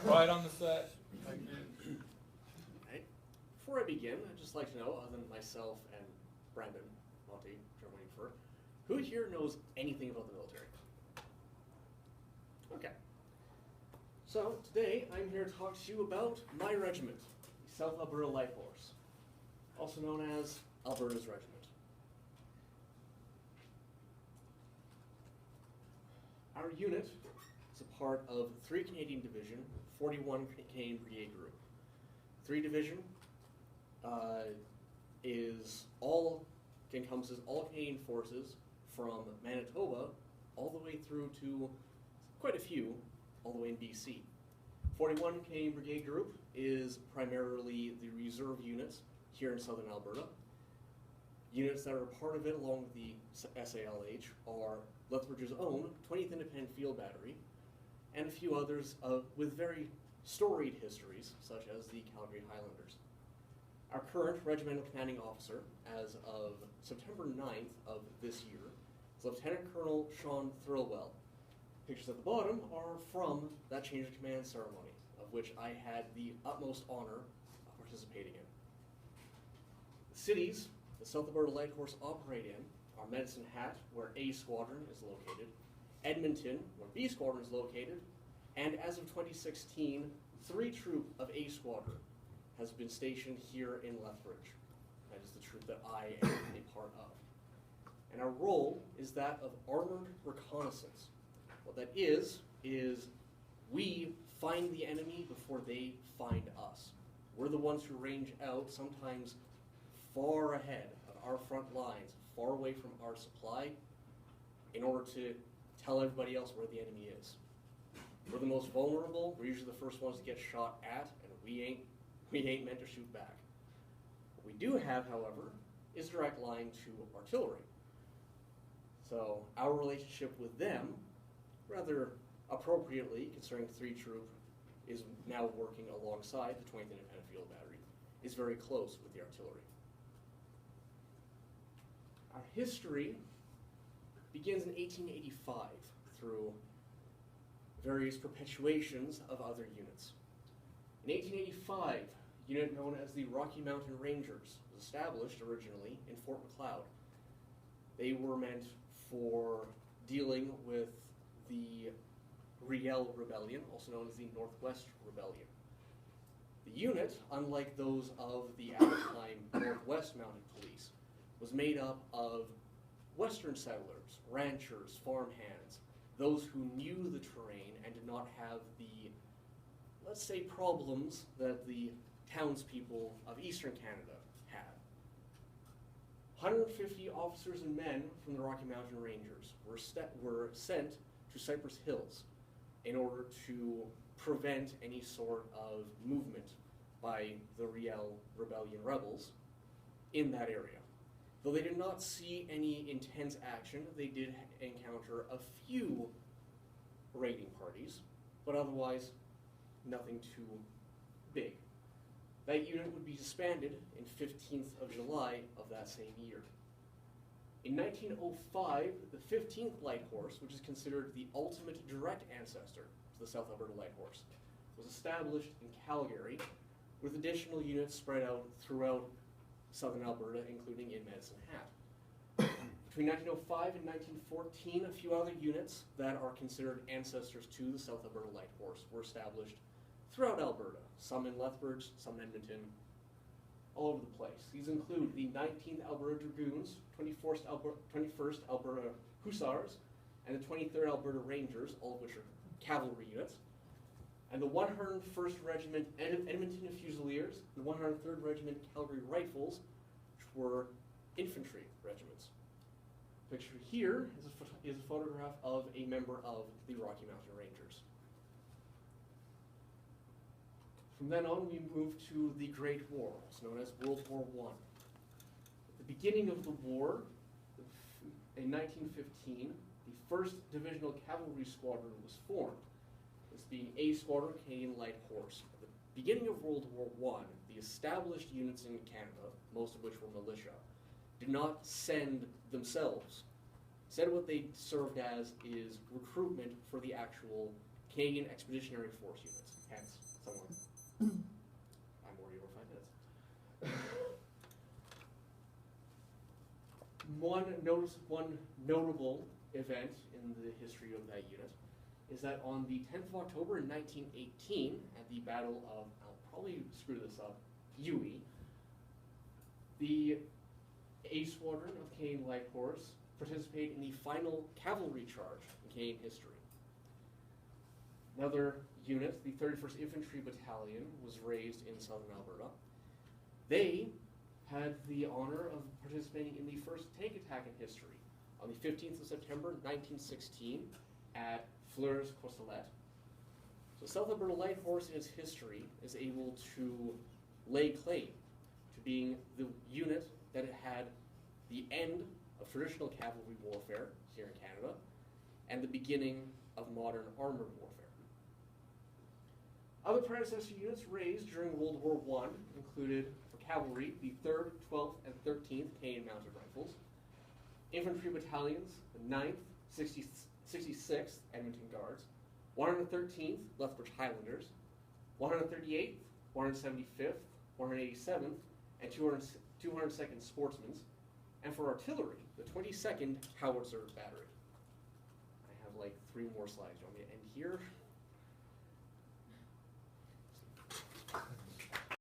Right on the set. Thank you. Right. Before I begin, I'd just like to know, other than myself and Brandon Monty, which I'm waiting for, who here knows anything about the military? Okay. So today I'm here to talk to you about my regiment, the South Alberta Light Horse, also known as Alberta's Regiment. Our unit is a part of 3 Canadian Division, 41 Canadian Brigade Group. 3 Division encompasses all Canadian forces from Manitoba all the way through to quite a few all the way in BC. 41 Canadian Brigade Group is primarily the reserve units here in southern Alberta. Units that are part of it, along with the SALH, are Lethbridge's own 20th Independent Field Battery, and a few others with very storied histories, such as the Calgary Highlanders. Our current regimental commanding officer, as of September 9th of this year, is Lieutenant Colonel Sean Thirlwell. Pictures at the bottom are from that change of command ceremony, of which I had the utmost honor of participating in. The cities the South Alberta Light Horse operate in are Medicine Hat, where A Squadron is located, Edmonton, where B Squadron is located, and as of 2016, 3 troop of A Squadron has been stationed here in Lethbridge. That is the troop that I am a part of. And our role is that of armored reconnaissance. What that is we find the enemy before they find us. We're the ones who range out, sometimes far ahead of our front lines, far away from our supply, in order to tell everybody else where the enemy is. We're the most vulnerable. We're usually the first ones to get shot at, and we ain't meant to shoot back. What we do have, however, is direct line to artillery. So our relationship with them, rather appropriately, considering 3 Troop is now working alongside the 20th Independent Field Battery, is very close with the artillery. Our history begins in 1885 through various perpetuations of other units. In 1885, a unit known as the Rocky Mountain Rangers was established originally in Fort Macleod. They were meant for dealing with the Riel Rebellion, also known as the Northwest Rebellion. The unit, unlike those of the at the time Northwest Mounted Police, was made up of Western settlers, ranchers, farmhands, those who knew the terrain and did not have the, let's say, problems that the townspeople of Eastern Canada had. 150 officers and men from the Rocky Mountain Rangers were sent to Cypress Hills in order to prevent any sort of movement by the Riel Rebellion rebels in that area. Though they did not see any intense action, they did encounter a few raiding parties, but otherwise nothing too big. That unit would be disbanded in 15th of July of that same year. In 1905, the 15th Light Horse, which is considered the ultimate direct ancestor to the South Alberta Light Horse, was established in Calgary, with additional units spread out throughout southern Alberta, including in Medicine Hat. Between 1905 and 1914, a few other units that are considered ancestors to the South Alberta Light Horse were established throughout Alberta, some in Lethbridge, some in Edmonton, all over the place. These include the 19th Alberta Dragoons, 21st Alberta Hussars, and the 23rd Alberta Rangers, all of which are cavalry units, and the 101st Regiment Edmonton Fusiliers, and the 103rd Regiment Calgary Rifles, which were infantry regiments. Pictured here is a photograph of a member of the Rocky Mountain Rangers. From then on, we move to the Great War, also known as World War I. At the beginning of the war, in 1915, the 1st Divisional Cavalry Squadron was formed. This being A Squadron, Canadian Light Horse. At the beginning of World War I, the established units in Canada, most of which were militia, did not send themselves. Instead, what they served as is recruitment for the actual Canadian Expeditionary Force units, hence someone. I'm already over 5 minutes. One notable event in the history of that unit is that on the 10th of October in 1918, at the Battle of, I'll probably screw this up, Huey, the A Squadron of Canadian Light Horse participated in the final cavalry charge in Canadian history. Another unit, the 31st Infantry Battalion, was raised in southern Alberta. They had the honor of participating in the first tank attack in history on the 15th of September 1916 at Fleurs-Courcelette. So South Alberta Light Horse in its history is able to lay claim to being the unit that had the end of traditional cavalry warfare here in Canada and the beginning of modern armored warfare. Other predecessor units raised during World War I included, for cavalry, the 3rd, 12th, and 13th Canadian Mounted Rifles, infantry battalions, the 9th, 66th Edmonton Guards, 113th Lethbridge Highlanders, 138th, 175th, 187th, and 202nd Sportsmen, and for artillery, the 22nd Howitzer Battery. I have like 3 more slides. You want me to end here?